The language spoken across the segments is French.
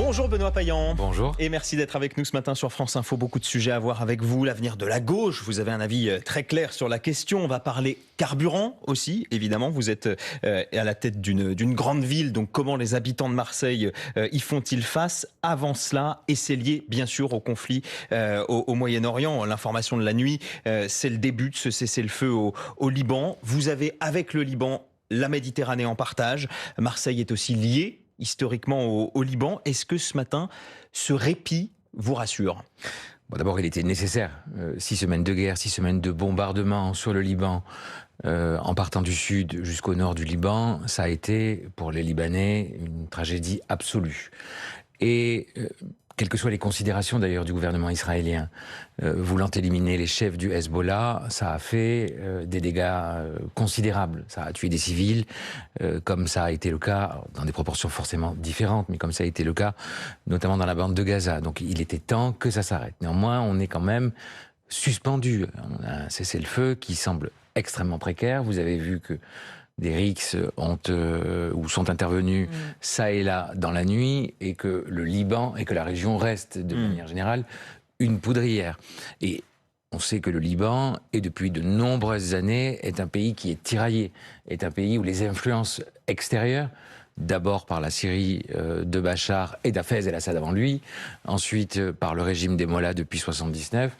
Bonjour Benoît Payan. Bonjour. Et merci d'être avec nous ce matin sur France Info. Beaucoup de sujets à voir avec vous. L'avenir de la gauche, vous avez un avis très clair sur la question. On va parler carburant aussi, évidemment. Vous êtes à la tête d'une grande ville. Donc comment les habitants de Marseille y font-ils face? Avant cela, et c'est lié bien sûr au conflit au Moyen-Orient. L'information de la nuit, c'est le début de ce cessez-le-feu au Liban. Vous avez avec le Liban la Méditerranée en partage. Marseille est aussi liée historiquement au Liban. Est-ce que ce matin, ce répit vous rassure? Bon, d'abord, il était nécessaire. 6 semaines de guerre, 6 semaines de bombardement sur le Liban, en partant du sud jusqu'au nord du Liban, ça a été, pour les Libanais, une tragédie absolue. Et quelles que soient les considérations d'ailleurs du gouvernement israélien, voulant éliminer les chefs du Hezbollah, ça a fait des dégâts considérables. Ça a tué des civils, comme ça a été le cas, dans des proportions forcément différentes, mais comme ça a été le cas, notamment dans la bande de Gaza. Donc il était temps que ça s'arrête. Néanmoins, on est quand même suspendu. On a un cessez-le-feu qui semble extrêmement précaire. Vous avez vu que des rixes sont intervenus ça et là dans la nuit, et que le Liban et que la région reste de manière générale une poudrière. Et on sait que le Liban, et depuis de nombreuses années, est un pays qui est tiraillé, est un pays où les influences extérieures, d'abord par la Syrie de Bachar et d'Hafez el-Assad avant lui, ensuite par le régime des Mollahs depuis 1979,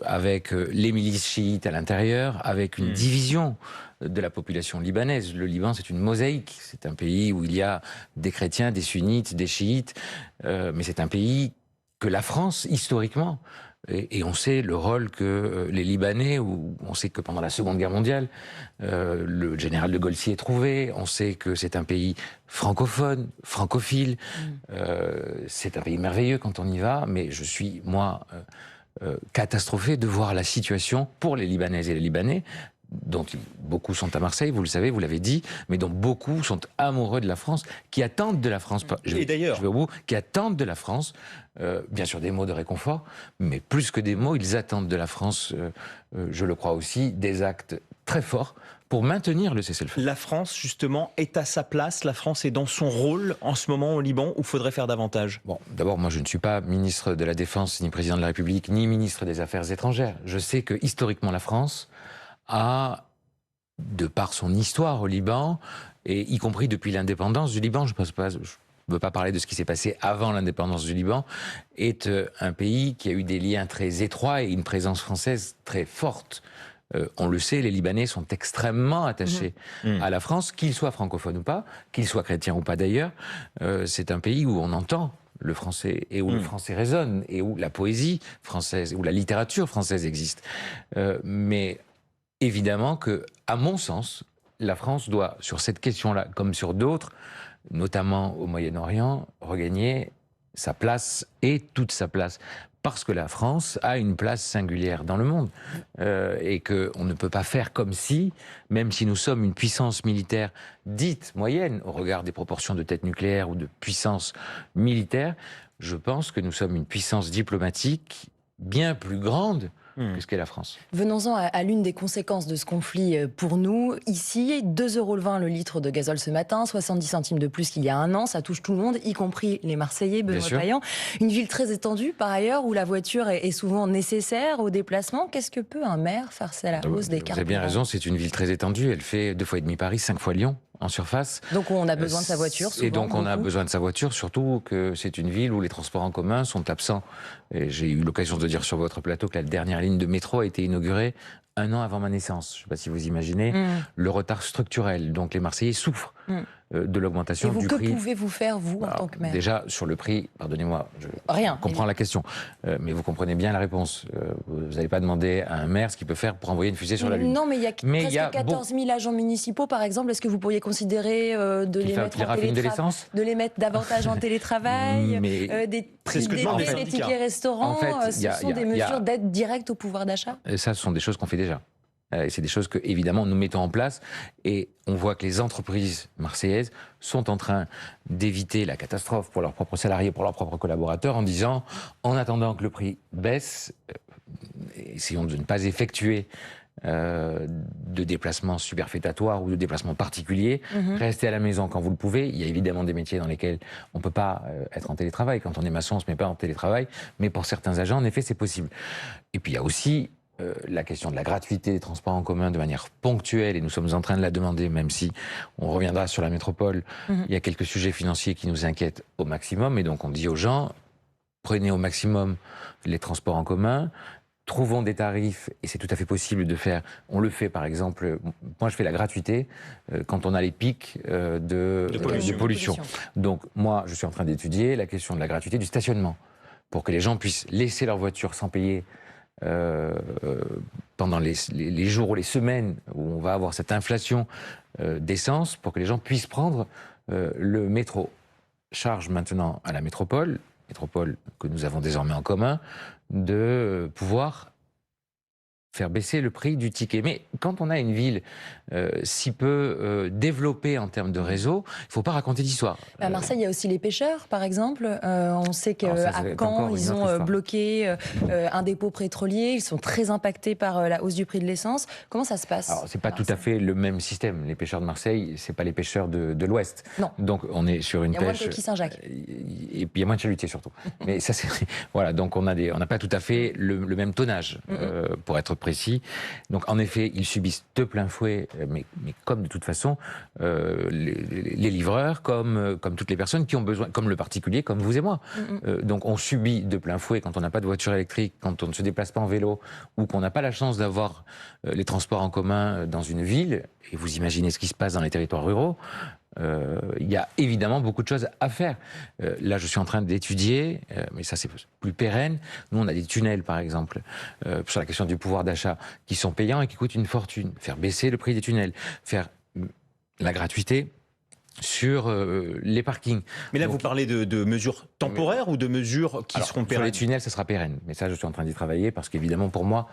avec les milices chiites à l'intérieur, avec une division de la population libanaise. Le Liban, c'est une mosaïque. C'est un pays où il y a des chrétiens, des sunnites, des chiites, mais c'est un pays que la France, historiquement, et on sait le rôle que les Libanais, où on sait que pendant la Seconde Guerre mondiale, le général de Gaulle s'y est trouvé, on sait que c'est un pays francophone, francophile, c'est un pays merveilleux quand on y va, mais je suis, moi, catastrophé de voir la situation pour les Libanaises et les Libanais, dont beaucoup sont à Marseille, vous le savez, vous l'avez dit, mais dont beaucoup sont amoureux de la France, qui attendent de la France, et d'ailleurs, je vais au bout, qui attendent de la France, bien sûr des mots de réconfort, mais plus que des mots, ils attendent de la France, je le crois aussi, des actes très forts pour maintenir le cessez-le-feu. La France, justement, est à sa place. La France est dans son rôle en ce moment au Liban, où il faudrait faire davantage. Bon, d'abord, moi, je ne suis pas ministre de la Défense, ni président de la République, ni ministre des Affaires étrangères. Je sais que, historiquement, la France a, de par son histoire au Liban, et y compris depuis l'indépendance du Liban, je ne veux pas parler de ce qui s'est passé avant l'indépendance du Liban, est un pays qui a eu des liens très étroits et une présence française très forte. On le sait, les Libanais sont extrêmement attachés à la France, qu'ils soient francophones ou pas, qu'ils soient chrétiens ou pas d'ailleurs. C'est un pays où on entend le français, et où le français résonne, et où la poésie française, où la littérature française existe. Mais évidemment que, à mon sens, la France doit, sur cette question-là, comme sur d'autres, notamment au Moyen-Orient, regagner sa place, et toute sa place. Parce que la France a une place singulière dans le monde, et qu'on ne peut pas faire comme si, même si nous sommes une puissance militaire dite moyenne, au regard des proportions de tête nucléaire ou de puissance militaire, je pense que nous sommes une puissance diplomatique bien plus grande que ce qu'est la France. Venons-en à l'une des conséquences de ce conflit pour nous. Ici, 2,20 € le litre de gazole ce matin, 70 centimes de plus qu'il y a un an. Ça touche tout le monde, y compris les Marseillais, Benoît Payan. Une ville très étendue, par ailleurs, où la voiture est souvent nécessaire au déplacement. Qu'est-ce que peut un maire face à la hausse des carburants? Vous avez bien raison, c'est une ville très étendue. Elle fait 2 fois et demi Paris, 5 fois Lyon en surface. Donc on a besoin de sa voiture, souvent. Et donc on a besoin de sa voiture, surtout que c'est une ville où les transports en commun sont absents. Et j'ai eu l'occasion de dire sur votre plateau que la dernière ligne de métro a été inaugurée 1 an avant ma naissance. Je ne sais pas si vous imaginez le retard structurel. Donc les Marseillais souffrent de l'augmentation du prix. Que pouvez-vous faire, vous, en tant que maire? Déjà, sur le prix, pardonnez-moi, je comprends la question, mais vous comprenez bien la réponse. Vous n'allez pas demander à un maire ce qu'il peut faire pour envoyer une fusée sur la Lune. Non, mais il y a presque 14 000 agents municipaux, par exemple. Est-ce que vous pourriez considérer de les mettre davantage en télétravail, des prix des tickets restaurants? En fait, ce sont des mesures d'aide directe au pouvoir d'achat? Ça, ce sont des choses qu'on fait déjà. C'est des choses que, évidemment, nous mettons en place, et on voit que les entreprises marseillaises sont en train d'éviter la catastrophe pour leurs propres salariés, pour leurs propres collaborateurs, en disant, en attendant que le prix baisse, essayons de ne pas effectuer de déplacements superfétatoires ou de déplacements particuliers. Restez à la maison quand vous le pouvez. Il y a évidemment des métiers dans lesquels on ne peut pas être en télétravail. Quand on est maçon, on ne se met pas en télétravail. Mais pour certains agents, en effet, c'est possible. Et puis il y a aussi la question de la gratuité des transports en commun de manière ponctuelle, et nous sommes en train de la demander, même si on reviendra sur la métropole. Il y a quelques sujets financiers qui nous inquiètent au maximum, et donc on dit aux gens, prenez au maximum les transports en commun, trouvons des tarifs, et c'est tout à fait possible de faire, on le fait par exemple, moi je fais la gratuité quand on a les pics de pollution. Donc moi je suis en train d'étudier la question de la gratuité du stationnement, pour que les gens puissent laisser leur voiture sans payer pendant les jours ou les semaines où on va avoir cette inflation d'essence, pour que les gens puissent prendre le métro. Charge maintenant à la métropole que nous avons désormais en commun, de pouvoir faire baisser le prix du ticket. Mais quand on a une ville si peu développée en termes de réseau, il ne faut pas raconter d'histoire. À Marseille, il y a aussi les pêcheurs, par exemple. On sait qu'à Caen, ils ont bloqué un dépôt pétrolier. Ils sont très impactés par la hausse du prix de l'essence. Comment ça se passe? Alors, c'est pas tout à fait le même système. Les pêcheurs de Marseille, c'est pas les pêcheurs de l'Ouest. Non. Donc on est sur une pêche. Il y a moins de coquilles Saint-Jacques. Et puis il y a moins de chalutiers surtout. Mais ça, c'est voilà. Donc on n'a pas tout à fait le même tonnage, pour être précis. Donc en effet, ils subissent de plein fouet, mais comme de toute façon, les livreurs, comme toutes les personnes qui ont besoin, comme le particulier, comme vous et moi. Donc on subit de plein fouet quand on n'a pas de voiture électrique, quand on ne se déplace pas en vélo, ou qu'on n'a pas la chance d'avoir les transports en commun dans une ville. Et vous imaginez ce qui se passe dans les territoires ruraux. Il y a évidemment beaucoup de choses à faire. Là, je suis en train d'étudier, mais ça c'est plus pérenne. Nous, on a des tunnels, par exemple, sur la question du pouvoir d'achat, qui sont payants et qui coûtent une fortune. Faire baisser le prix des tunnels, faire la gratuité sur les parkings. Mais là, vous parlez de mesures temporaires ou de mesures qui seront pérennes? Sur les tunnels, ça sera pérenne. Mais ça, je suis en train d'y travailler parce qu'évidemment, pour moi,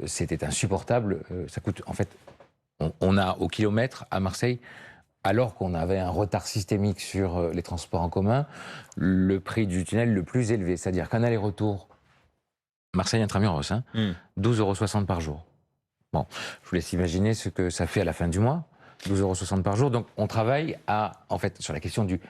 c'était insupportable. Ça coûte, en fait, on a au kilomètre à Marseille, alors qu'on avait un retard systémique sur les transports en commun, le prix du tunnel le plus élevé. C'est-à-dire qu'un aller-retour Marseille-Intramuros, 12,60 € par jour. Bon, je vous laisse imaginer ce que ça fait à la fin du mois, 12,60 € par jour. Donc on travaille sur la question du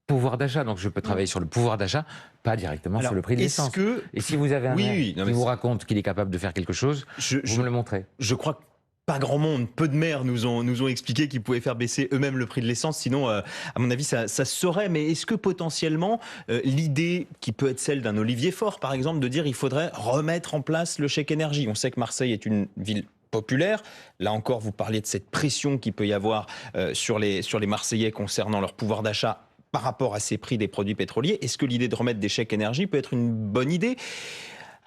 pouvoir d'achat. Donc je peux travailler sur le pouvoir d'achat, pas directement sur le prix de l'essence. Et si vous avez un maire qui vous raconte qu'il est capable de faire quelque chose, vous me le montrez. Je crois que pas grand monde, peu de maires nous ont expliqué qu'ils pouvaient faire baisser eux-mêmes le prix de l'essence, sinon, à mon avis, ça se saurait. Mais est-ce que potentiellement, l'idée qui peut être celle d'un Olivier Faure, par exemple, de dire il faudrait remettre en place le chèque énergie? On sait que Marseille est une ville populaire. Là encore, vous parliez de cette pression qu'il peut y avoir sur les Marseillais concernant leur pouvoir d'achat par rapport à ces prix des produits pétroliers. Est-ce que l'idée de remettre des chèques énergie peut être une bonne idée,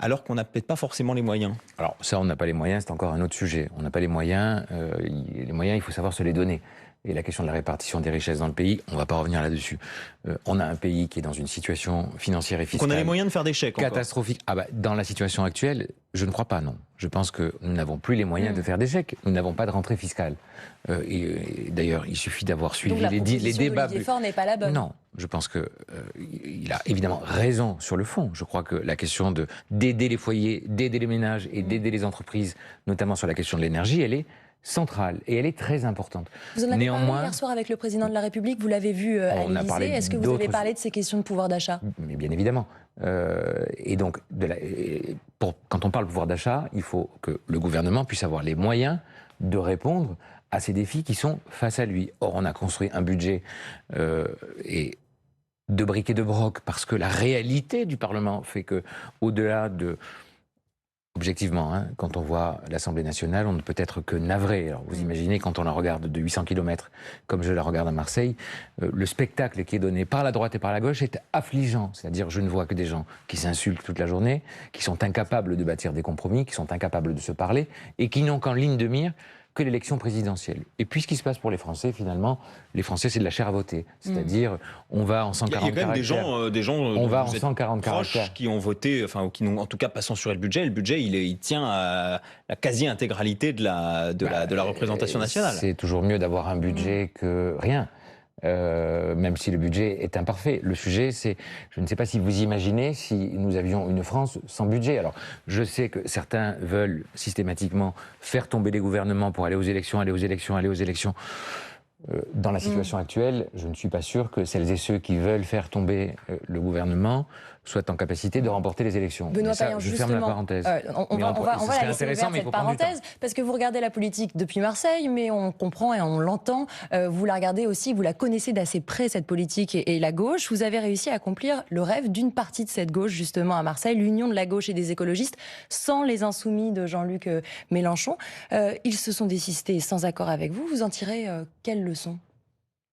alors qu'on n'a peut-être pas forcément les moyens? Alors ça, on n'a pas les moyens, c'est encore un autre sujet. On n'a pas les moyens, il faut savoir se les donner. Et la question de la répartition des richesses dans le pays, on ne va pas revenir là-dessus. On a un pays qui est dans une situation financière et fiscale... Donc on a les moyens de faire des chèques catastrophique. Dans la situation actuelle, je ne crois pas, non. Je pense que nous n'avons plus les moyens de faire des chèques. Nous n'avons pas de rentrée fiscale. Et d'ailleurs, il suffit d'avoir suivi les débats... Olivier Faure n'est pas la bonne. Non, je pense qu'il a évidemment raison sur le fond. Je crois que la question d'aider les foyers, d'aider les ménages et d'aider les entreprises, notamment sur la question de l'énergie, elle est centrale et elle est très importante. Vous en avez parlé hier soir avec le président de la République, vous l'avez vu à l'Élysée. Est-ce que vous avez parlé de ces questions de pouvoir d'achat? Mais bien évidemment. Et donc, quand on parle de pouvoir d'achat, il faut que le gouvernement puisse avoir les moyens de répondre à ces défis qui sont face à lui. Or, on a construit un budget et de briques et de broc parce que la réalité du Parlement fait que, au-delà de... Objectivement, quand on voit l'Assemblée nationale, on ne peut être que navré. Alors vous imaginez, quand on la regarde de 800 km, comme je la regarde à Marseille, le spectacle qui est donné par la droite et par la gauche est affligeant. C'est-à-dire, je ne vois que des gens qui s'insultent toute la journée, qui sont incapables de bâtir des compromis, qui sont incapables de se parler, et qui n'ont qu'en ligne de mire que l'élection présidentielle. Et puis ce qui se passe pour les Français, finalement, les Français, c'est de la chair à voter. C'est-à-dire, on va en 140 caractères. Il y a quand même des gens on va en 140 caractères qui ont voté, ou qui n'ont en tout cas pas censuré le budget. Le budget, il tient à la quasi-intégralité de la représentation nationale. C'est toujours mieux d'avoir un budget que rien. même si le budget est imparfait. Le sujet, c'est, je ne sais pas si vous imaginez si nous avions une France sans budget. Alors, je sais que certains veulent systématiquement faire tomber les gouvernements pour aller aux élections, aller aux élections, aller aux élections. Dans la situation actuelle, je ne suis pas sûr que celles et ceux qui veulent faire tomber le gouvernement soient en capacité de remporter les élections. Benoît Payan, je ferme la parenthèse. On va la laisser ouverte, cette parenthèse, parce que vous regardez la politique depuis Marseille, mais on comprend et on l'entend. Vous la regardez aussi, vous la connaissez d'assez près, cette politique et la gauche. Vous avez réussi à accomplir le rêve d'une partie de cette gauche, justement, à Marseille, l'union de la gauche et des écologistes, sans les insoumis de Jean-Luc Mélenchon. Ils se sont désistés sans accord avec vous. Vous en tirez quelle leçon?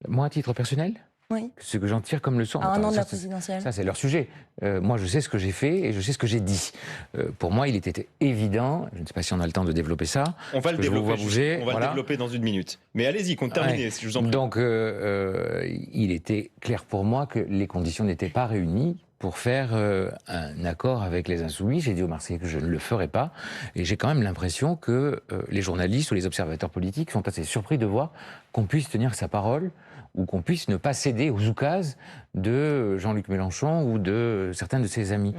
Moi, à titre personnel ? Oui. Ce que j'en tire comme leçon. À un an de la présidentielle. Ça, c'est leur sujet. Moi, je sais ce que j'ai fait et je sais ce que j'ai dit. Pour moi, il était évident, je ne sais pas si on a le temps de développer ça. On va le développer, le développer dans une minute. Mais allez-y, terminez, si je vous en prie. Donc, il était clair pour moi que les conditions n'étaient pas réunies pour faire un accord avec les Insoumis. J'ai dit aux Marseillais que je ne le ferais pas. Et j'ai quand même l'impression que les journalistes ou les observateurs politiques sont assez surpris de voir qu'on puisse tenir sa parole ou qu'on puisse ne pas céder aux oukases de Jean-Luc Mélenchon ou de certains de ses amis.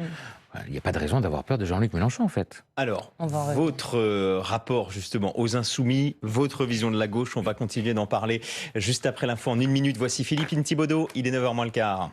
Il n'y a pas de raison d'avoir peur de Jean-Luc Mélenchon, en fait. Alors, votre rapport, justement, aux Insoumis, votre vision de la gauche, on va continuer d'en parler juste après l'info en 1 minute. Voici Philippine Thibaudot, il est 9h moins le quart.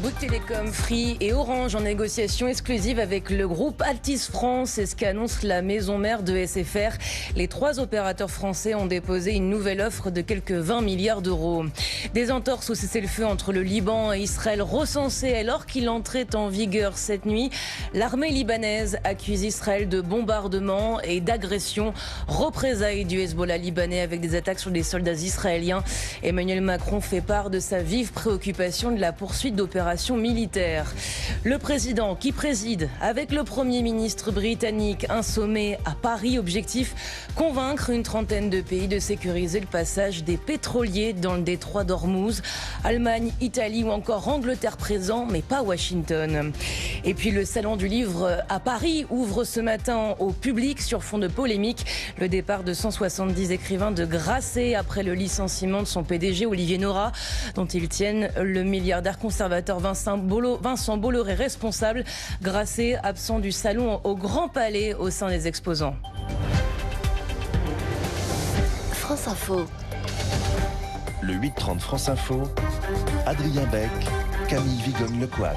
Bouygues Télécom, Free et Orange en négociation exclusive avec le groupe Altice France. C'est ce qu'annonce la maison mère de SFR. Les 3 opérateurs français ont déposé une nouvelle offre de quelques 20 milliards d'euros. Des entorses au cessez-le-feu entre le Liban et Israël recensées alors qu'il entrait en vigueur cette nuit. L'armée libanaise accuse Israël de bombardement et d'agression. Représailles du Hezbollah libanais avec des attaques sur des soldats israéliens. Emmanuel Macron fait part de sa vive préoccupation de la poursuite d'opérations militaire. Le président qui préside avec le Premier ministre britannique un sommet à Paris. Objectif, convaincre une trentaine de pays de sécuriser le passage des pétroliers dans le détroit d'Ormuz. Allemagne, Italie ou encore Angleterre présents, mais pas Washington. Et puis le salon du livre à Paris ouvre ce matin au public sur fond de polémique. Le départ de 170 écrivains de Grasset après le licenciement de son PDG Olivier Nora, dont ils tiennent le milliardaire conservateur Vincent Bolloré responsable. Grasset absent du salon au Grand Palais au sein des exposants. France Info. Le 8h30 France Info, Adrien Beck, Camille Vigogne-Lecoat.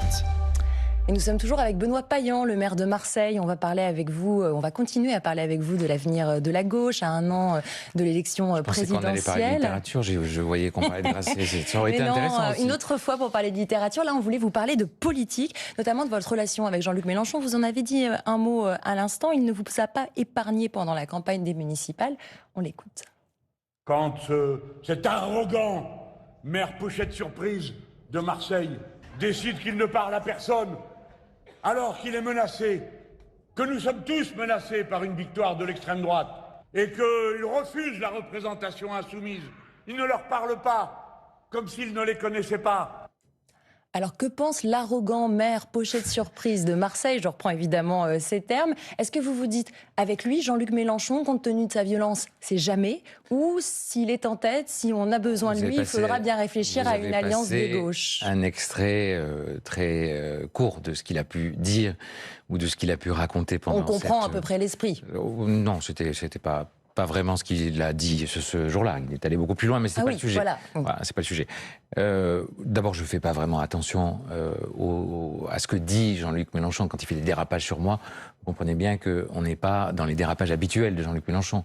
Et nous sommes toujours avec Benoît Payan, le maire de Marseille. On va parler avec vous, on va continuer à parler avec vous de l'avenir de la gauche à 1 an de l'élection présidentielle. Je pensais qu'on allait parler de littérature, je voyais qu'on parlait de Grasset, ça aurait été intéressant aussi. Une autre fois pour parler de littérature, là on voulait vous parler de politique, notamment de votre relation avec Jean-Luc Mélenchon. Vous en avez dit un mot à l'instant, il ne vous a pas épargné pendant la campagne des municipales. On l'écoute. Quand cet arrogant maire pochette surprise de Marseille décide qu'il ne parle à personne, alors qu'il est menacé, que nous sommes tous menacés par une victoire de l'extrême droite, et qu'il refuse la représentation insoumise, il ne leur parle pas, comme s'il ne les connaissait pas. Alors que pense l'arrogant maire pochette surprise de Marseille? Je reprends évidemment ces termes. Est-ce que vous vous dites, avec lui, Jean-Luc Mélenchon, compte tenu de sa violence, c'est jamais? Ou s'il est en tête, si on a besoin de lui, il faudra bien réfléchir à une alliance des gauches? Un extrait très court de ce qu'il a pu dire ou de ce qu'il a pu raconter pendant On comprend à peu près l'esprit. Non, c'était pas vraiment ce qu'il a dit ce jour-là. Il est allé beaucoup plus loin, mais c'est pas le sujet. Voilà, c'est pas le sujet. D'abord, je fais pas vraiment attention à ce que dit Jean-Luc Mélenchon quand il fait des dérapages sur moi. Vous comprenez bien qu'on n'est pas dans les dérapages habituels de Jean-Luc Mélenchon.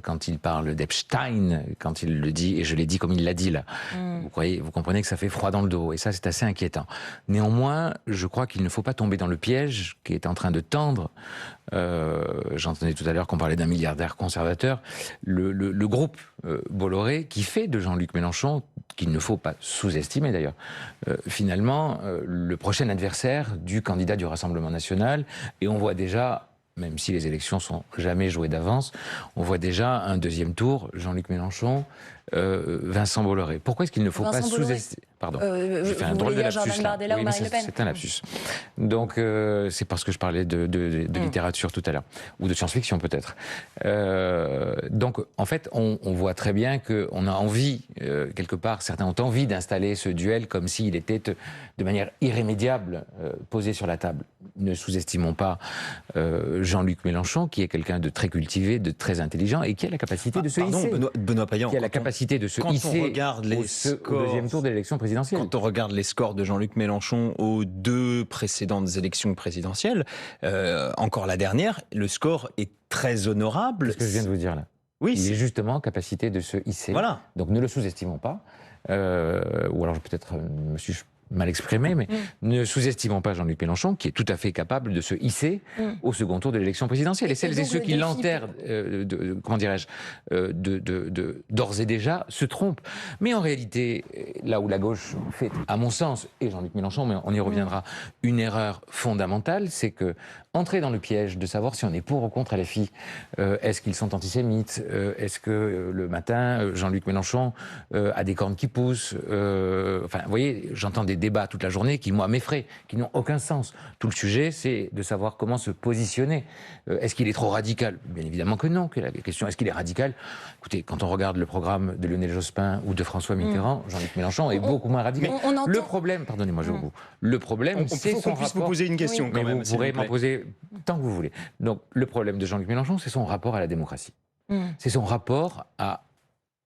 Quand il parle d'Epstein, quand il le dit, et je l'ai dit comme il l'a dit là, vous comprenez que ça fait froid dans le dos, et ça c'est assez inquiétant. Néanmoins, je crois qu'il ne faut pas tomber dans le piège qui est en train de tendre. J'entendais tout à l'heure qu'on parlait d'un milliardaire conservateur. Le groupe Bolloré, qui fait de Jean-Luc Mélenchon, qu'il ne faut pas sous-estimer d'ailleurs, finalement, le prochain adversaire du candidat du Rassemblement national, et on voit déjà, même si les élections sont jamais jouées d'avance, on voit déjà un deuxième tour, Jean-Luc Mélenchon, Vincent Bolloré. Pourquoi est-ce qu'il ne faut pas sous-estimer... Pardon, j'ai fait un drôle de lapsus là. Oui, mais c'est un lapsus. Donc c'est parce que je parlais de littérature tout à l'heure, ou de science-fiction peut-être. Donc en fait, on voit très bien qu'on a envie, quelque part, certains ont envie d'installer ce duel comme s'il était de manière irrémédiable posé sur la table. Ne sous-estimons pas Jean-Luc Mélenchon, qui est quelqu'un de très cultivé, de très intelligent, et qui a la capacité de se hisser. Benoît Payan, qui a la capacité de se hisser au deuxième tour de l'élection présidentielle. Quand on regarde les scores de Jean-Luc Mélenchon aux 2 précédentes élections présidentielles, encore la dernière, le score est très honorable. C'est ce que je viens de vous dire là. Oui, il est justement en capacité de se hisser. Voilà. Donc ne le sous-estimons pas. Ou alors peut-être me suis mal exprimé, mais ne sous-estimons pas Jean-Luc Mélenchon, qui est tout à fait capable de se hisser au second tour de l'élection présidentielle. Et celles et ceux qui l'enterrent, comment dirais-je, d'ores et déjà, se trompent. Mais en réalité, là où la gauche fait, à mon sens, et Jean-Luc Mélenchon, mais on y reviendra, une erreur fondamentale, c'est que entrer dans le piège de savoir si on est pour ou contre LFI, est-ce qu'ils sont antisémites, est-ce que le matin, Jean-Luc Mélenchon a des cornes qui poussent, enfin, vous voyez, j'entends des débats toute la journée qui, moi, m'effraient, qui n'ont aucun sens. Tout le sujet, c'est de savoir comment se positionner. Est-ce qu'il est trop radical? Bien évidemment que non. Que la question, est-ce qu'il est radical? Écoutez, quand on regarde le programme de Lionel Jospin ou de François Mitterrand, Jean-Luc Mélenchon est beaucoup moins radical. Le problème, pardonnez-moi, je vous... Le problème, c'est son rapport... vous poser une question quand même. Vous pourrez m'en poser tant que vous voulez. Donc, le problème de Jean-Luc Mélenchon, c'est son rapport à la démocratie. C'est son rapport à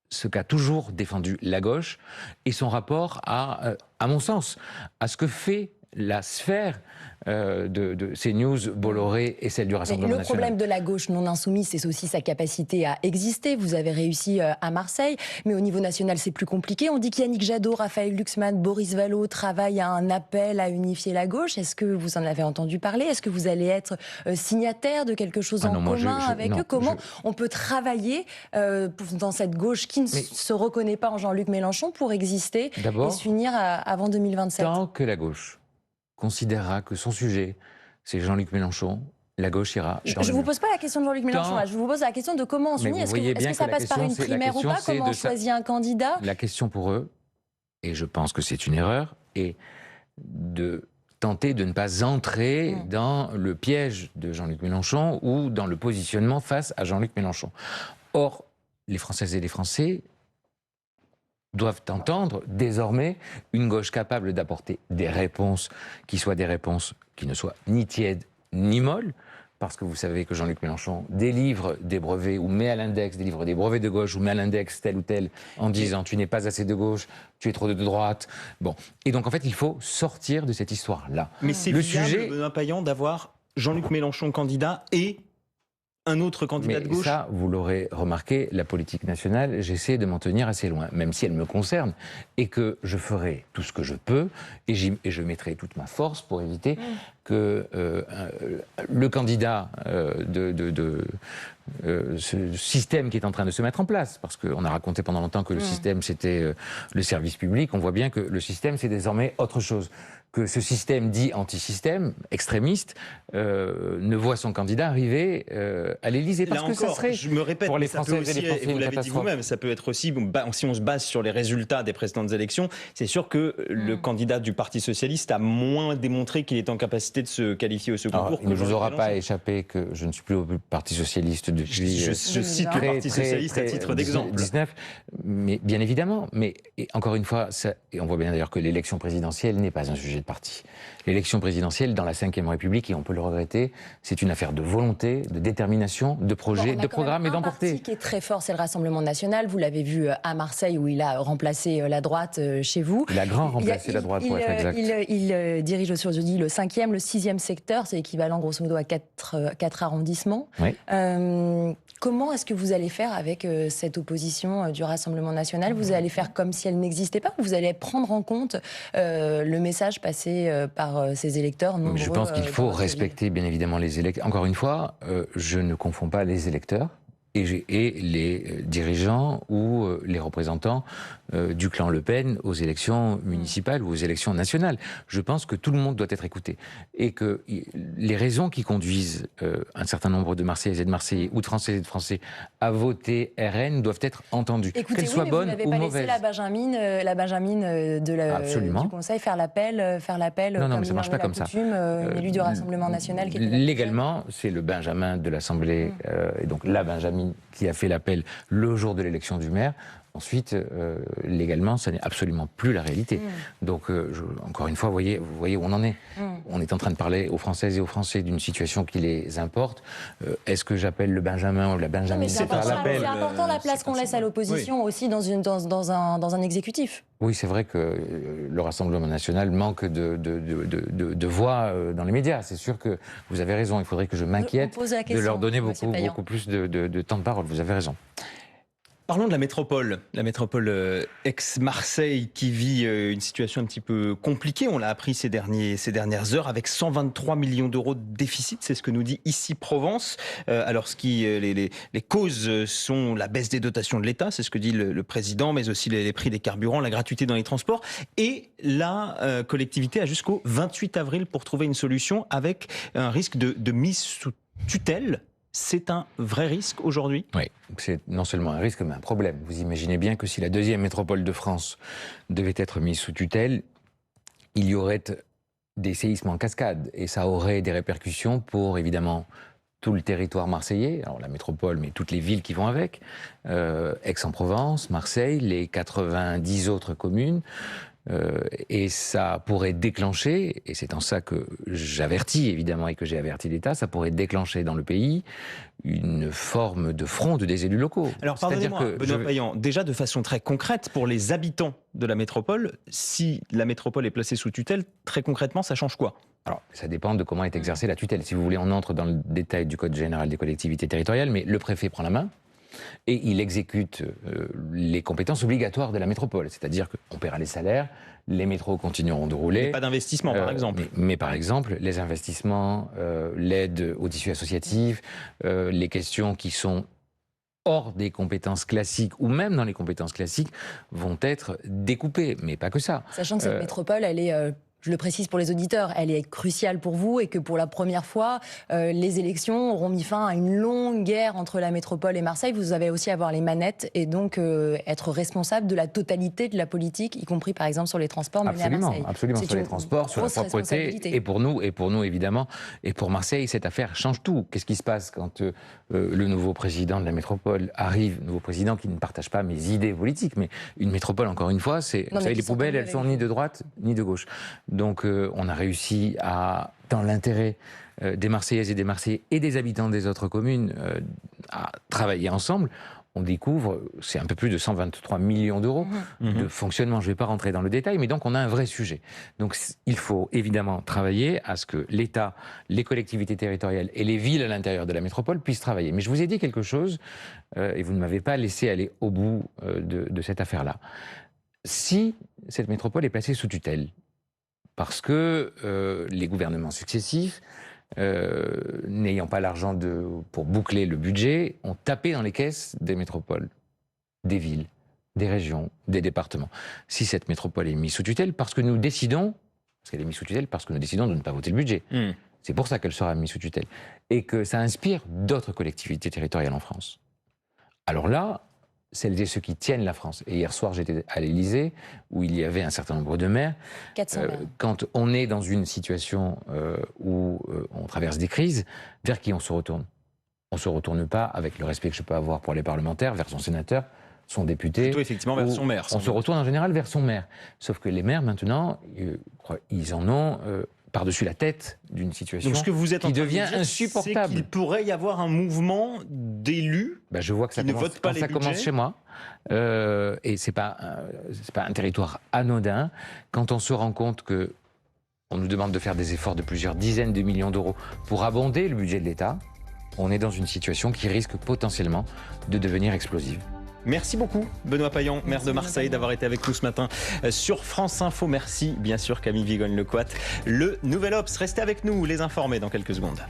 ce qu'a toujours défendu la gauche et son rapport à mon sens, à ce que fait la sphère de CNews, Bolloré et celle du Rassemblement national. Le problème de la gauche non insoumise, c'est aussi sa capacité à exister. Vous avez réussi à Marseille, mais au niveau national, c'est plus compliqué. On dit qu'Yannick Jadot, Raphaël Glucksmann, Boris Vallaud travaillent à un appel à unifier la gauche. Est-ce que vous en avez entendu parler? Est-ce que vous allez être signataire de quelque chose en commun avec eux? Comment on peut travailler dans cette gauche qui ne se reconnaît pas en Jean-Luc Mélenchon pour exister et s'unir avant 2027? Tant que la gauche considérera que son sujet, c'est Jean-Luc Mélenchon, la gauche ira... Je ne vous pose pas la question de Jean-Luc Mélenchon, je vous pose la question de comment on s'unit. Est-ce que ça passe par une primaire ou pas? Comment on choisit un candidat? La question pour eux, et je pense que c'est une erreur, est de tenter de ne pas entrer dans le piège de Jean-Luc Mélenchon ou dans le positionnement face à Jean-Luc Mélenchon. Or, les Françaises et les Français doivent entendre désormais une gauche capable d'apporter des réponses qui soient des réponses qui ne soient ni tièdes ni molles, parce que vous savez que Jean-Luc Mélenchon délivre des brevets ou met à l'index, délivre des brevets de gauche ou met à l'index tel ou tel en disant tu n'es pas assez de gauche, tu es trop de droite. Bon, et donc en fait il faut sortir de cette histoire-là. Mais c'est viable, Benoît Payan, d'avoir Jean-Luc Mélenchon candidat et un autre candidat de gauche? Ça, vous l'aurez remarqué, la politique nationale, j'essaie de m'en tenir assez loin, même si elle me concerne, et que je ferai tout ce que je peux, et je mettrai toute ma force pour éviter que le candidat ce système qui est en train de se mettre en place, parce qu'on a raconté pendant longtemps que le système c'était le service public, on voit bien que le système c'est désormais autre chose. Que ce système dit anti-système, extrémiste, ne voit son candidat arriver à l'Élysée. Parce que ça serait, je me répète, pour les Français et les Français, et vous l'avez dit vous-même, ça peut être aussi, si on se base sur les résultats des précédentes élections, c'est sûr que le candidat du Parti Socialiste a moins démontré qu'il est en capacité de se qualifier au second tour. Il ne vous aura pas échappé que je ne suis plus au Parti Socialiste depuis... Je cite le Parti Socialiste à titre d'exemple. 19, mais bien évidemment, mais encore une fois, et on voit bien d'ailleurs que l'élection présidentielle n'est pas un sujet de parti. L'élection présidentielle dans la Ve République, et on peut le regretter, c'est une affaire de volonté, de détermination, de projet, de programme et d'emporter. Un parti qui est très fort, c'est le Rassemblement national. Vous l'avez vu à Marseille où il a remplacé la droite chez vous. Il a grand remplacé la droite, pour être exact. Il dirige aujourd'hui le 5e, le 6e secteur, c'est équivalent grosso modo à 4 arrondissements. Oui. Comment est-ce que vous allez faire avec cette opposition du Rassemblement national? Vous allez faire comme si elle n'existait pas, ou vous allez prendre en compte le message passé par ces électeurs nombreux? Je pense qu'il faut respecter bien évidemment les électeurs. Encore une fois, je ne confonds pas les électeurs et les dirigeants ou les représentants du clan Le Pen aux élections municipales ou aux élections nationales. Je pense que tout le monde doit être écouté et que les raisons qui conduisent un certain nombre de Marseillaises et de Marseillais ou de Françaises et de Français à voter RN doivent être entendues, qu'elles soient bonnes ou mauvaises. Vous n'avez pas laissé la Benjamine du Conseil faire l'appel non, mais ça marche pas comme ça. Une élue du Rassemblement National qui était légalement, c'est le Benjamin de l'Assemblée et donc la Benjamine qui a fait l'appel le jour de l'élection du maire. Ensuite, légalement, ça n'est absolument plus la réalité. Donc, encore une fois, vous voyez où on en est. On est en train de parler aux Françaises et aux Français d'une situation qui les importe. Est-ce que j'appelle le Benjamin ou la Benjamine? C'est important la place qu'on laisse à l'opposition aussi dans un exécutif. Oui, c'est vrai que le Rassemblement national manque de voix dans les médias. C'est sûr que vous avez raison. Il faudrait que je m'inquiète de leur donner beaucoup plus de temps de parole. Vous avez raison. Parlons de la métropole ex-Marseille qui vit une situation un petit peu compliquée. On l'a appris ces dernières heures avec 123 millions d'euros de déficit. C'est ce que nous dit ici Provence. Alors les causes sont la baisse des dotations de l'État, c'est ce que dit le président, mais aussi les prix des carburants, la gratuité dans les transports. Et la collectivité a jusqu'au 28 avril pour trouver une solution avec un risque de mise sous tutelle. C'est un vrai risque aujourd'hui? Oui, c'est non seulement un risque, mais un problème. Vous imaginez bien que si la deuxième métropole de France devait être mise sous tutelle, il y aurait des séismes en cascade. Et ça aurait des répercussions pour, évidemment, tout le territoire marseillais, alors la métropole, mais toutes les villes qui vont avec, Aix-en-Provence, Marseille, les 90 autres communes. Et ça pourrait déclencher, et c'est en ça que j'avertis évidemment et que j'ai averti l'État, ça pourrait déclencher dans le pays une forme de fronde des élus locaux. Alors pardonnez-moi, Benoît Payan, déjà de façon très concrète, pour les habitants de la métropole, si la métropole est placée sous tutelle, très concrètement, ça change quoi? Alors, ça dépend de comment est exercée la tutelle. Si vous voulez, on entre dans le détail du Code général des collectivités territoriales, mais le préfet prend la main. Et il exécute les compétences obligatoires de la métropole. C'est-à-dire qu'on paiera les salaires, les métros continueront de rouler. Mais pas d'investissement, par exemple. Mais par exemple, les investissements, l'aide au tissu associatif, les questions qui sont hors des compétences classiques, ou même dans les compétences classiques, vont être découpées. Mais pas que ça. Sachant que cette métropole, elle est... Je le précise pour les auditeurs, elle est cruciale pour vous et que pour la première fois, les élections auront mis fin à une longue guerre entre la métropole et Marseille. Vous avez aussi à avoir les manettes et donc être responsable de la totalité de la politique, y compris par exemple sur les transports menés à Marseille. Absolument, sur les transports, sur la propreté. Et pour nous évidemment, et pour Marseille, cette affaire change tout. Qu'est-ce qui se passe quand le nouveau président de la métropole arrive, nouveau président qui ne partage pas mes idées politiques, mais une métropole, encore une fois, c'est, vous savez, les poubelles, elles sont ni de droite ni de gauche. Donc on a réussi dans l'intérêt des Marseillaises et des Marseillais et des habitants des autres communes, à travailler ensemble. On découvre, c'est un peu plus de 123 millions d'euros de fonctionnement. Je ne vais pas rentrer dans le détail, mais donc on a un vrai sujet. Donc il faut évidemment travailler à ce que l'État, les collectivités territoriales et les villes à l'intérieur de la métropole puissent travailler. Mais je vous ai dit quelque chose, et vous ne m'avez pas laissé aller au bout de cette affaire-là. Si cette métropole est placée sous tutelle, parce que les gouvernements successifs, n'ayant pas l'argent pour boucler le budget, ont tapé dans les caisses des métropoles, des villes, des régions, des départements. Si cette métropole est mise sous tutelle, parce que nous décidons, parce qu'elle est mise sous tutelle, parce que nous décidons de ne pas voter le budget. C'est pour ça qu'elle sera mise sous tutelle. Et que ça inspire d'autres collectivités territoriales en France. Alors là, celles et ceux qui tiennent la France. Et hier soir, j'étais à l'Élysée, où il y avait un certain nombre de maires. 400 maires. Quand on est dans une situation où on traverse des crises, vers qui on se retourne? On ne se retourne pas, avec le respect que je peux avoir pour les parlementaires, vers son sénateur, son député. Plutôt effectivement vers son maire. On se retourne en général vers son maire. Sauf que les maires, maintenant, ils en ont... par-dessus la tête d'une situation qui devient insupportable. Il pourrait y avoir un mouvement d'élus je vois que ça commence chez moi. Et c'est pas un territoire anodin. Quand on se rend compte que on nous demande de faire des efforts de plusieurs dizaines de millions d'euros pour abonder le budget de l'État, on est dans une situation qui risque potentiellement de devenir explosive. Merci beaucoup, Benoît Payan, maire de Marseille, d'avoir été avec nous ce matin sur France Info. Merci, bien sûr, Camille Vigogne-Lecoat. Le Nouvel Obs, restez avec nous, les informés dans quelques secondes.